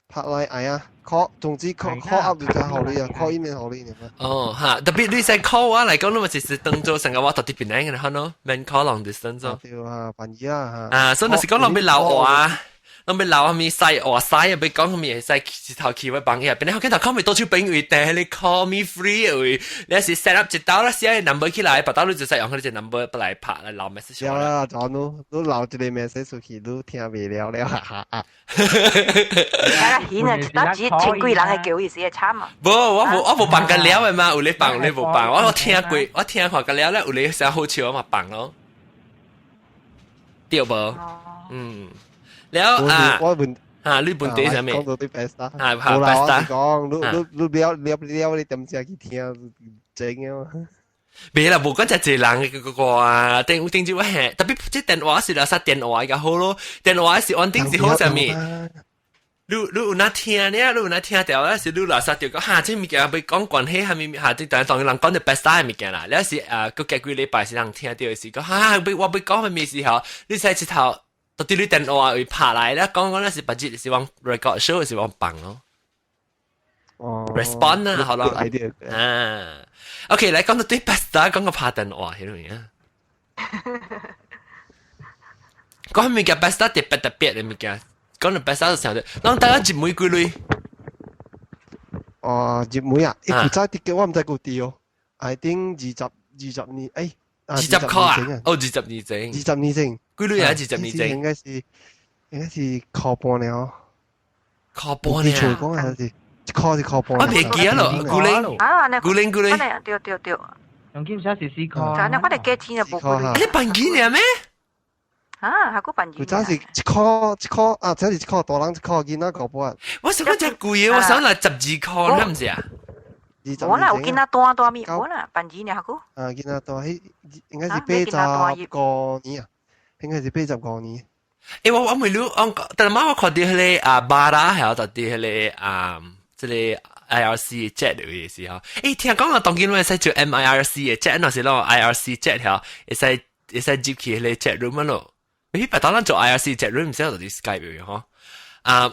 拍來係啊 ，call 總之 call up 就好你啊 ，call email 好你呢。哦嚇，特別你使 call 話嚟講，你咪是當做成個話特啲邊嚟嘅嚇咯，免 call long distance 咯。對啊，辦嘢啊嚇。所以有時講你俾留我啊。我咪留咪細話細啊！俾講佢咪細字頭橋嘅幫嘢，邊你頭 call 咪多少餅會訂你 call me free 會，你有時 set up 一刀啦，寫 number 起來，把刀你就使用佢隻 number 不嚟拍嚟留 message。有啦，就都留住你 message 出去都聽未了了，哈哈啊！而家顯啊，得只千幾人嘅叫意思係慘啊！我冇辦緊了嘅嘛，有你辦你冇辦，我聽過，我聽過緊了咧，有你想好笑我咪辦咯，對冇？嗯。แล้วว่าบุญ你本地係咩？講到啲 best 啦，冇啦，我講，你點知佢聽正啊？未啦，冇講就係人嘅個啊，定住話係，特別即電話是啦，殺電話嘅好咯，電話是安定是好上面。你有哪聽呢？你有哪聽掉咧？是你垃圾掉個嚇，即係物件被講關係係咪嚇？即係當人講就 best 係物件啦。你是個幾個禮拜是人聽到是講嚇，我被講係咩時候？你使一頭。到底你電話會拍來咧，講咧是把自己是往 record show 是往放咯。respond 啊，好啦。啊，OK，嚟講到對 best 講個拍電話係咪啊？講物件 best 特別特別嘅物件，講到 best 就成日，讓大家接每句類。接每啊，一古仔啲嘅我唔知個啲哦，I think 20年，誒，20塊啊，哦，20年前，20年前，句類啊，20年前，應該是靠半年哦，靠半年啊，講係是靠半年，我未記啊咯，古靈，對，用金小時試過，但係我哋幾錢就冇古靈，你辦幾年咩？啊，係個辦幾年，嗰陣時一箍啊，真係一箍大人一箍囡仔個半，我想講只貴嘢，我想嚟12箍，你唔知啊？我啦，有見得多咪，我啦，辦幾年係個？見得多，應該是80個年啊，應該是80個年。我未รู้但係媽我看到佢哋巴拉係有特啲佢哋即係 IRC jet 嘅時候，聽講我當見我使做 MIRC 嘅 jet，那時攞 IRC jet 係使接起佢哋 jet room 咯。你白當咱做 IRC jet room 唔使有啲 Skype 嘅嗬。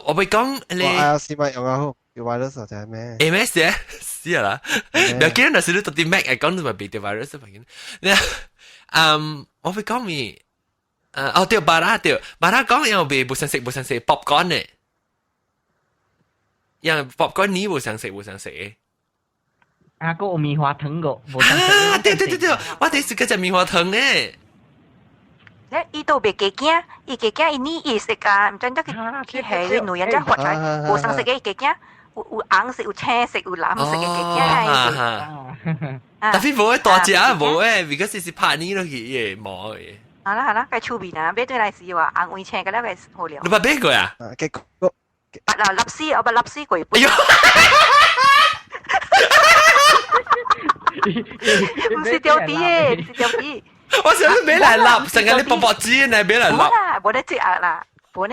我會講你 IRC 咪用啊好，要 wireless 就係咩 ？MS 咧，是啦。你見那時你特啲 Mac 講到咪俾啲 virus 嚟嘅。我會講咪。對，巴拉講又被冇想食 popcorn 呢，因為 popcorn 你冇想食。個有棉花糖個，對，我哋食嗰隻棉花糖呢。伊都未加驚，伊加驚伊呢伊食啊，唔知得佢係啲女人真學嚟，冇想食嘅加驚，有紅色、有青色、有藍色嘅加驚。但係冇大隻啊，冇誒，而家是拍呢咯嘅冇嘅。係啦，計出邊啊！俾對嚟試話硬會青嘅咧，計好料。你把邊個啊？結果立絲，我把立絲過杯。唔是掉啲嘅，唔是掉啲。我想俾嚟立，成日你薄薄紙嚟俾嚟立。冇得積壓啦，我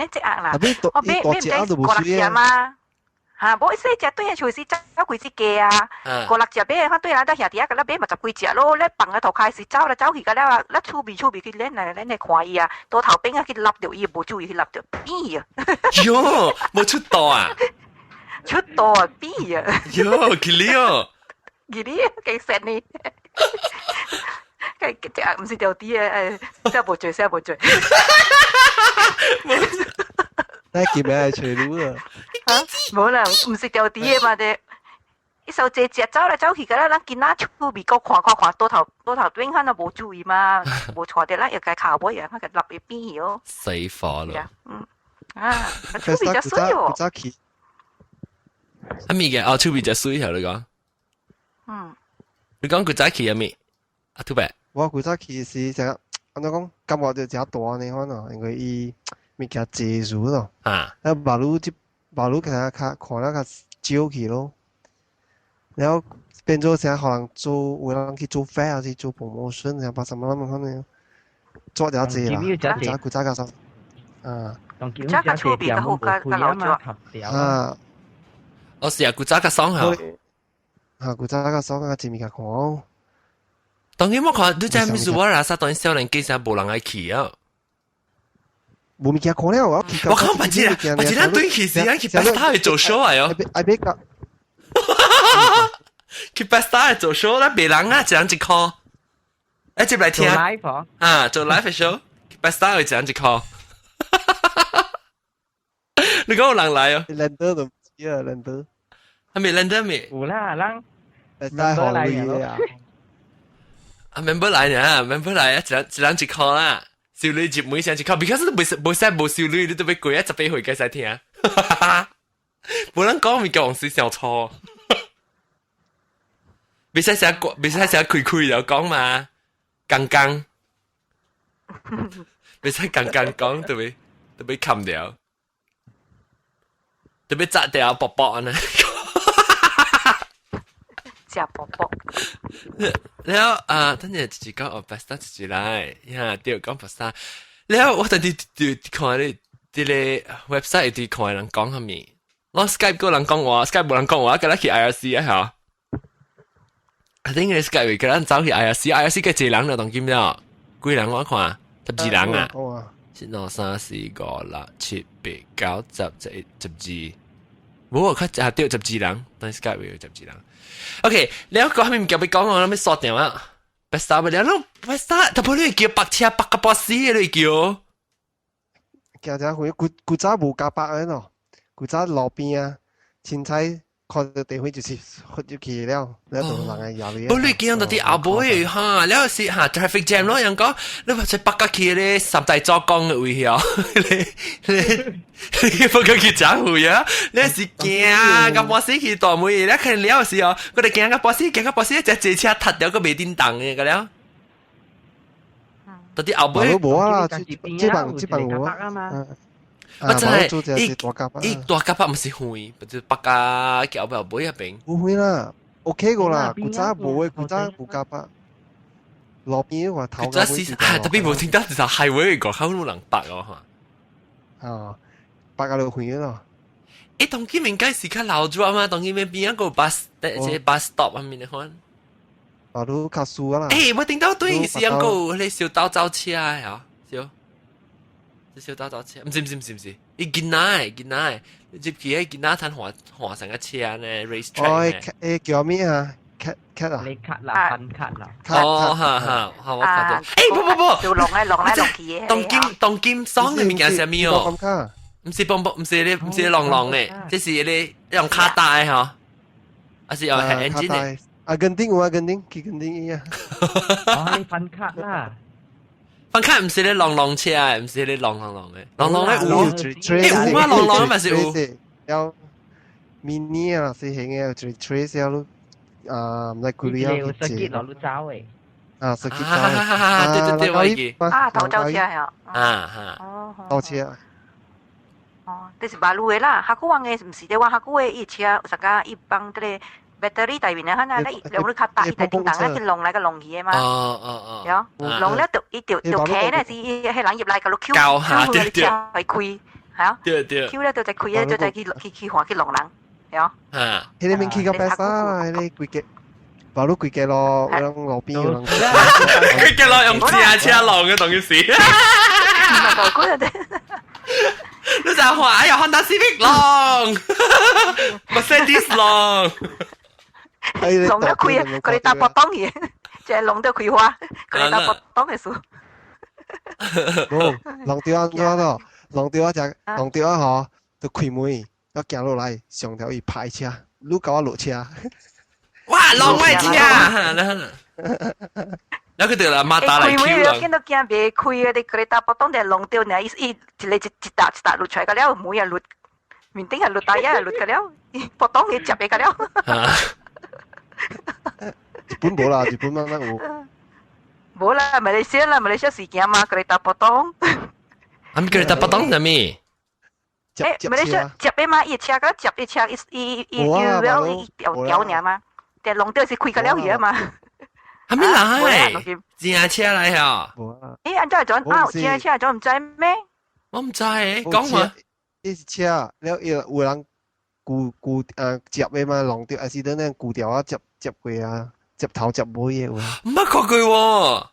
俾唔使過六隻嘛。嚇，冇四隻對係隨時走幾隻嘅啊！過六隻俾佢對啦，得下啲個啦，俾咪十幾隻咯。你bằng個頭開始走啦，走去個啦，你出邊佢嚟看伊啊，到頭邊啊佢立掉伊，冇注意佢立掉邊啊！喲，冇出道啊！出道啊邊啊！喲，幾厲哦！幾厲啊，幾神呢？唔是掉啲啊！真係冇罪。呢件咩係隨路啊？冇啦，唔是掉啲嘢嘛啫。一手隻走嚟走去噶啦，咱見啦出邊個看，到頭邊可能冇注意嘛，冇錯啲啦，又計靠背樣，佢立入邊咯。死火咯！出邊就衰喎。阿咪嘅，出邊就衰係你講。你講古仔期阿咪，too bad。我古仔期是成日，我講感覺就只大呢可能，因為伊物件濟數咯。馬路其實看得較少去咯。然後變做成可能做有人去做 fair 還是做 promotion，成把什麼可能做咗濟啦。古仔較少。古仔較出邊嘅好個老咗。我試下古仔較爽下。古仔較爽個物件看。當然我看你真係唔係話啦，殺當少年機上無人愛去啊。冇物件看了，我講唔知啦，我只能對其時啊，去 best star 去做 show 啊喲。去 best star 去做 show 啦，別人啊，一人一箍。接嚟聽。做 live show， best star 去一人一箍。你講有人來哦？人多都唔知啊，人多。係咪人多未？有啦，人。member 來嘅啊。member 來呢 ，member 來啊，一人一箍啦。少女節每上一箍 ，because 都冇使冇少女，你都俾貴啊，就俾佢計晒聽。冇人講咪叫黃絲小錯。別使成開就講嘛，剛，別使剛講，特別冚掉，特別扎掉薄薄呢。食薄薄。แล้ว當然自己講best star 自己來，呀，對講best star。แล้ว我當時看你啲 website 啲看人講係咪？我 Skype 個人講話 ，Skype 冇人講話，咁樣去 IRC 啊嚇。I think 你 Skype 個人走去 IRC 嘅幾人啦，當今了，幾人我看12人啊。1、2、3、4、5、6、7、8、9、10、11、12。冇，佢就係掉12人，但係 Skype 會有12人。OK，你一個係咪唔叫你講我諗咩鎖電話？不是啊，不了，不是啊，但係你叫白車白個巴士你叫。叫只會古早冇加白嘅咯，古早路邊啊，凊彩看到地方就是發入去了，然後就人係入去。不你見到啲後背嚇，แล้ว是嚇 traffic jam 咯，人講你話只北角去咧十大作工嘅位啊，你北角去走回啊，你是驚個巴士去大妹，你看了是哦，佢哋驚個巴士一隻借車揼掉個未電檔嘅個了。到啲後背冇啊，即bằng冇啊。我真係依大甲巴唔是會，就北加叫後背入邊。唔會啦 ，OK 個啦，古早冇嘅，古早冇加巴。路邊話頭嘅會。特別冇聽到就係會個口冇人白咯嚇。啊，白個就會咯。誒，當今面該時刻留住啊嘛，當今面邊一個 bus， 即係 bus stop 入面嘅看。我都卡數啦。誒，我聽到對是兩個你小刀走車啊，小。小刀走車，唔是，伊囡仔，你接佢喺囡仔攤滑成個車呢 race track 呢？叫咩啊？cat 啊？你 cut 啦，分 cut 啦。哦，嚇，我看到。誒，不，條龍咧落去嘅。當金爽嘅物件係咩哦？唔是蹦蹦，唔是浪浪嘅，即是你用卡帶嗬，還是用 engine 嘅？阿根廷，佢根廷啊。哦，你分 cut 啦。分開唔是你浪車啊，唔是你浪嘅，浪咧有，誒有嗎？浪咪是有，有 mini 啊，是型嘅，就 trace 有咯，唔係佢哋有設計落路走嘅，設計對，我記，頭走車係啊，頭車，哦，這是馬路嘅啦，下個話嘅唔是的話，下個嘅一車成家一幫啲。battery 大邊咧，可能你用啲卡帶，一大電燈咧，一龍嚟個龍魚啊嘛。有龍咧，條騎咧是喺冷葉嚟個碌 Q，Q 嘅車係開，係啊。Q 咧就係開咧，就係去換去龍人，有。喺你面企個白沙，喺你攰嘅，馬路攰嘅咯，喺路邊嘅。攰嘅咯，用自行車龍嘅同佢事。唔係道具啊啲。你就話哎呀，Honda Civic 龍，Mercedes 龍。龍都開啊！佢哋搭波當嘢，就係龍都開花，佢哋搭波當嘅樹。冇龍掉啊咯，龍掉啊嗬，就開門，一行落嚟上條一排車，路搞落車。哇！龍威車，然後佢哋啦馬打嚟 Q 啦。見到見別開嘅，佢哋搭波當就係龍掉呢，一笪落出嚟個了，每日落，面頂係落大，一係落個了，波當嘅接嘅個了。日本冇啦，日本乜有？冇啦，馬來西亞事件嘛，佢哋搭波當。佢哋搭波當係咩？馬來西亞接嘅嘛，一車個接一車一條呢嘛，但龍都是開個了嘢嘛。係咩嚟？自行車嚟啊！誒，安怎係自行車咗唔知咩？我唔知，講話。呢車了有人。接嘅嘛，浪掉，還是等陣固掉啊，接佢啊，接頭接尾嘅喎。唔係嗰句喎。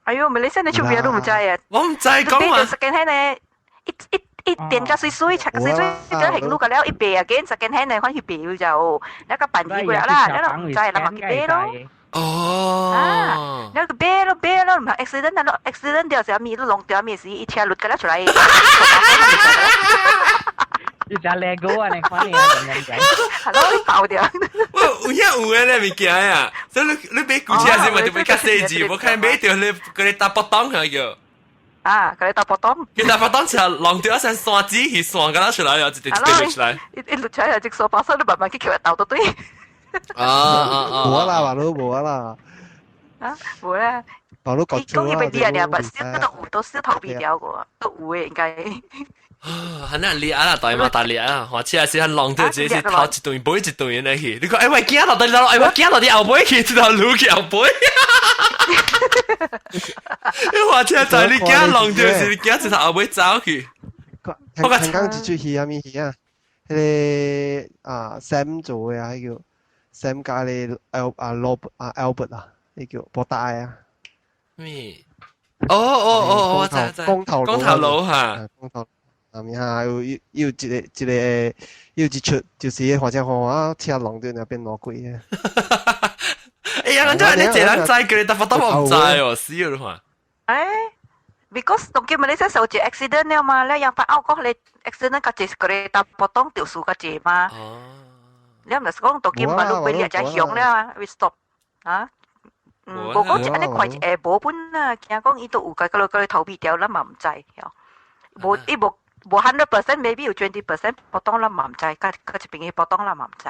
哎呦，馬來西亞你出邊都唔知啊！我唔知講話。second hand 咧，一電個水水，拆個水水，一個行路個了，一背啊，跟 second hand 咧，可以背就，一個辦嘢過啦，你都唔知，你咪去背咯。哦。你個背咯，唔係 accident 掉時候咪都浪掉咪是一車落個了出嚟。你只 Lego 啊，你看你啊，咁樣仔，係咯，你爆掉。有嘅咧，物件啊，所以你俾古車先，咪就俾卡四字，我看買掉你佢哋搭波當係叫。啊，佢哋搭波當。佢搭波當就浪掉一聲線子去線㗎啦出嚟，又直接落出嚟。一落出嚟就直數把手都慢慢去橋頭到堆。冇啦，話都冇啦。啊，冇啦。話都講錯啦。講要俾啲人又唔都燒頭皮掉嘅，都會應該。很難裂啊！大馬大裂啊！或者係先係浪掉自己頭一段背一段嘢去。你講誒喂，驚到你攞，我驚到啲後背去，直頭擼佢後背。或者就係你驚浪掉時，你驚直頭後背走去。我剛剛出戲啊咩戲啊？嗰啲Sam 做嘅啊，叫 Sam 加你Albert 啊，呢叫波帶啊。咩？我知光頭佬嚇，光頭下面下要一出就是或者我車浪對那邊攞鬼嘅。哎呀，咁你這人知佢，但係我唔知喎，死咗嘛。because 當佢Malaysia受住 accident 了嘛，咧yang pak kok le accident 個隻kereta potong 條樹個隻嘛。你唔係講當佢馬路俾你就響咧，we stop 啊。無講只安尼快誒無本啊，驚講伊都有個佢頭皮掉啦嘛唔知，無伊無100% maybe 有20% potong啦嘛唔知，個一邊嘅 potong啦嘛唔知。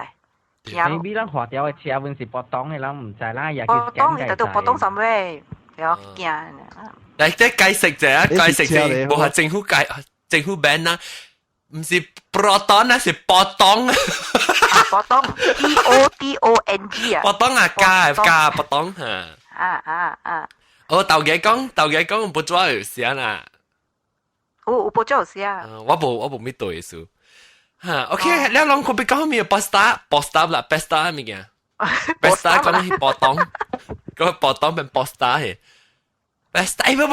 maybe 咱劃掉嘅車本是 potong 嘅啦唔知啦，也係 potong 就到 potong 什麼？有驚。嚟即係解釋啫，解釋先，冇係政府 ban 啦，唔是 proton 啊，是 potong。potong POTONG 啊。potong 啊，加 potong 嚇。我豆嘅講不抓有時啊。有不抓有時啊。我冇咩對數。嚇 ，OK， 你諗佢比較咩 posta 啦 ，posta 咩嘅 ？posta 講係 potong，嗰 potong 變 posta 係。我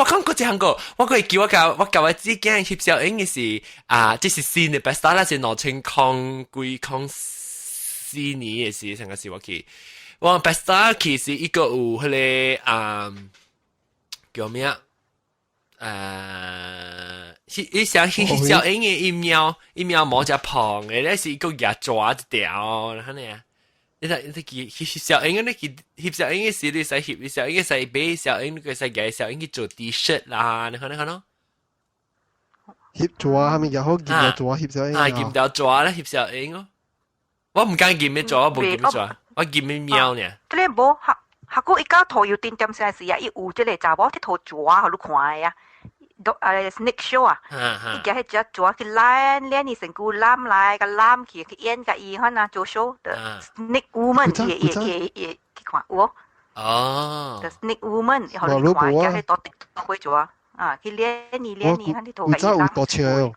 講嗰隻韓國，我佢叫我教之間翕小影嘅是即是新嘅 best 啦，是2004年嘅事，成個時我去，我 best 其實一個有佢個叫咩一想翕小影嘅一秒冇只胖嘅，咧是一個牙抓一條，然後呢？你翕小影你翕小影嘅時，你使翕小影嘅使俾小影，佢使嘅小影去做 T-shirt 啦，你看咯。翕抓係咪又好見到抓翕小影啊？見到抓咧翕小影咯。我唔敢見咩抓，我冇見咩抓，我見咩喵呢？即係冇下個一家頭要點點先時啊，伊有即係查某啲頭抓好你看呀。snake show 啊，伊家係只做去練你成個攬來個攬去演個伊可能做 show the snake woman 也看有哦 the snake woman 後嚟看家係多會做啊去練你看你頭個伊攬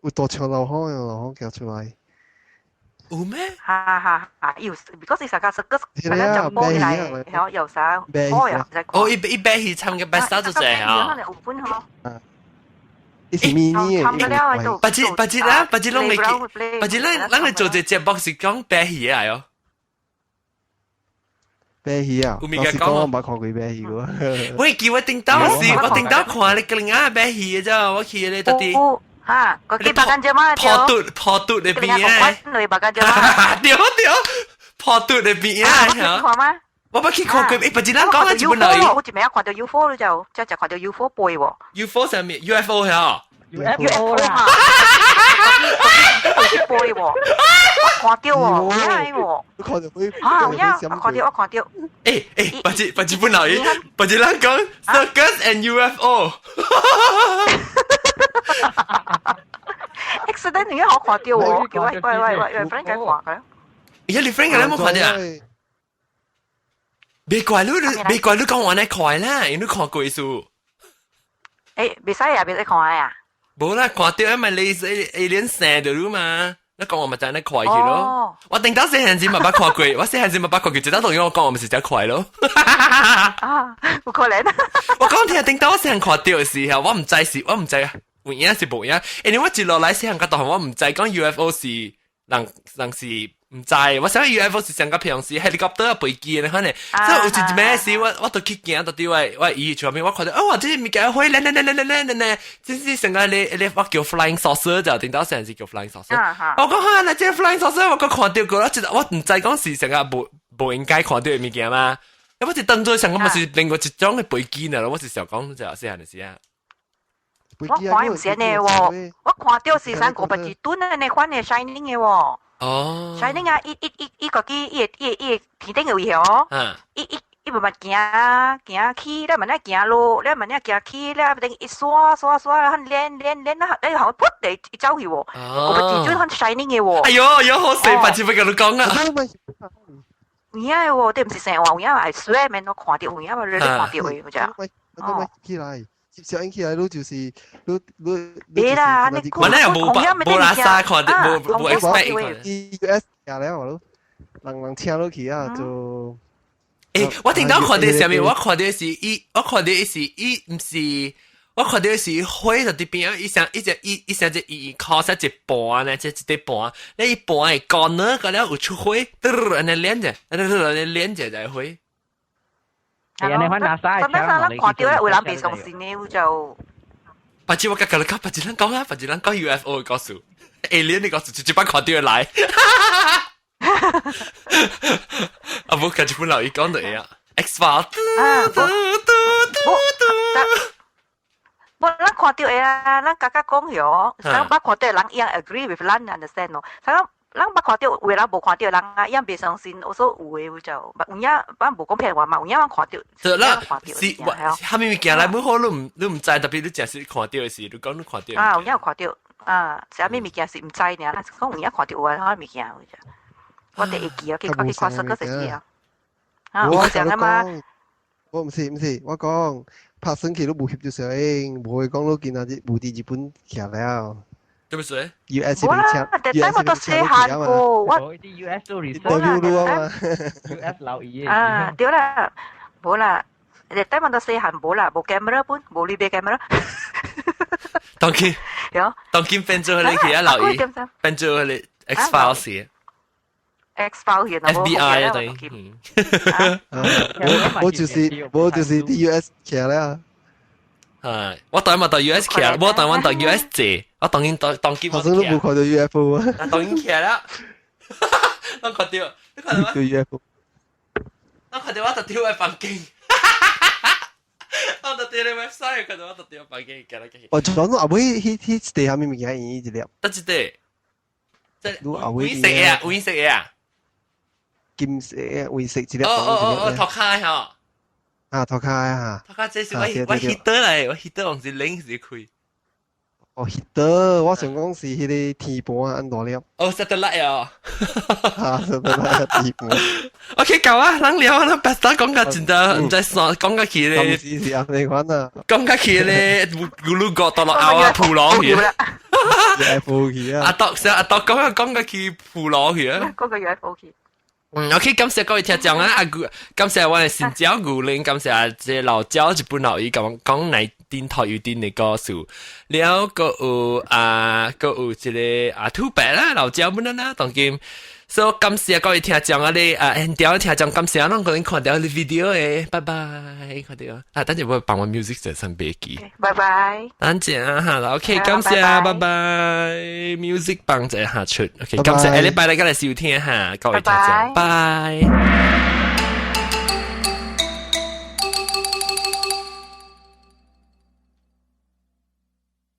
有多長老好叫出來。有咩？有 because 伊成個可能就播嚟，然後有啥播呀？哦，一杯去唱嘅 best 就這樣。一是 mini 嘅。不知咱嚟做隻節目是講白戲嚟哦。白戲啊！有咪講我冇看過白戲喎。喂，叫我頂到看你個另外白戲嘅啫，我去你到底。個幾百間啫嘛，破肚你邊啊？你百間啫嘛，屌，破肚你邊啊？看嗎？我不去看佢，不知咱講嘅全部嚟。好似未有看到 UFO 就看到 UFO 背喎。UFO 上面 UFO 係啊 ？UFO 啦，背喎，看到喎，咩喎？看到會我看到。不知本來，不知咱講 circus and UFO。accident 而家我看到喎，叫喂 friend 解看嘅。而家你 friend 嘅你冇看到啊？別怪你講話你快啦，你都看過數。別使啊，別使看啊。冇啦，看到因為你連成到咯嘛。你講我咪就係你快佢咯。我定到四行字咪不看過，我四行字咪不看過，直到同我講我咪是只快咯。冇可能。我講聽定到我四行看到嘅時候，我唔知啊。有影是無影，因為我接落來細行個度，我唔知講 UFO 是人是唔知，我想 UFO 是成個平時 helicopter 飛機嘅可能，所以有時咩事我都去見到啲我伊上面我看到哇，這物件會咧，真是成個你我叫 flying saucer 就聽到成日叫 flying saucer，我講嚇，嗱這 flying saucer 我講看到過，我唔知講是成個無應該看到嘅物件嘛，我是當作成個咪是另外一種嘅飛機呢，我是想講就細行嘅事啊。我看唔是呢喎，我看到是三個不字端啊，你看呢 shining 嘅喎。哦。shining 啊，伊個機伊天頂有嘢哦。伊慢慢行去，咧慢慢行路，咧慢慢行去，咧等一刷，練啦，咧後噗地一走去喎。個不字端看 shining 嘅喎。哎呦，好死白痴不跟你講啊！有影嘅喎，你唔是成日話有影係 swear 咩？我看到有影嘛，你看到嘅嗰隻。哦。起來。小影起來都就是你別啦，你我那又冇拉沙看的，冇 expect。US 下嚟我都，人聽落去啊就。诶，我聽到看到上面，我看到是我看到是唔是，我看到是花在啲邊，一成只靠實一半呢，即一半，你一半係乾呢，個了有出花，安尼連着，連着就花。係啊，你看拿晒，咁樣你看到咧，會諗別上線呢就。白紙我夾夾白紙人講啊，白紙人講 UFO 嘅告訴，alien 嘅告訴，直接把看到嚟。啊，冇繼續本留意講到嘢啊 ，X File。冇，咱看到嘅啦，咱家講咗，咱捌看到人一樣 agree with 咱 understand 咯，咱捌看到，為啦無看到人啊，一樣別相信，我說有嘅就，有影，咱無講騙話嘛，有影咱看到，對啦，是，下面物件來，每好你唔知，特別你淨係看到嘅事，你講你看到。啊，有影看到，啊，下面物件是唔知呢，講有影看到有啊，物件嘅啫。我哋會記啊，佢看實嗰時記啊。啊，我講啊嘛。我唔是，我講拍升期都冇翕到相，冇會講到見啊啲無啲日本劇了。對唔對 ？US 冇啦，但係我都細漢過，我啲 US 都 research 啊 US 留意啊，對啦，冇啦，但係我都細漢冇啦，冇 camera 本，冇呢邊 camera。當見變做你其他留意，變做你 X File 事。X File 然後 FBI 啊，對，我就是啲 US 劇啦。係，我當到 US 劇，我當到 US 字，我當見當見。頭先都冇看到 UFO 啊！當見劇啦，我看到，你看到咩 ？UFO， 我看到我特跳喺房間，我特跳喺 website，看到我特跳喺房間，見啦見。我講到後尾迄地下面物件演一粒。得一地，即係後尾色嘢，顏色嘢啊！金色顏色一粒。哦，頭開嗬。啊，頭開啊！頭開這是我 heater 嚟，我 heater 往是零是開。哦 ，heater， 我想講是迄個天盤按大粒。哦 ，satellite 啊。啊 ，satellite 天盤。OK，夠啊，咱聊咱不打講個真的，唔再講講起咧。咁是啊，你講啊。講起咧，咕嚕角到落後啊，鋪落去。UFO 去啊！阿德講個去鋪落去啊。嗰個 UFO 去。OK，感謝各位聽眾啊！感謝我哋新椒牛鈴，感謝即老椒日本老姨講嚟電台有啲嘅歌數，了個有即個土白啦，老椒本啦，當今，所以感謝各位聽眾啊！你現條聽眾感謝我，可能看到啲 video 嘅，拜拜，看到啊！等陣我幫我 music 就上別記，拜拜，等陣啊嚇 ，OK， 感謝，拜拜 ，music 幫陣下出 ，OK， 感謝下禮拜大家嚟收聽嚇，各位聽眾，拜。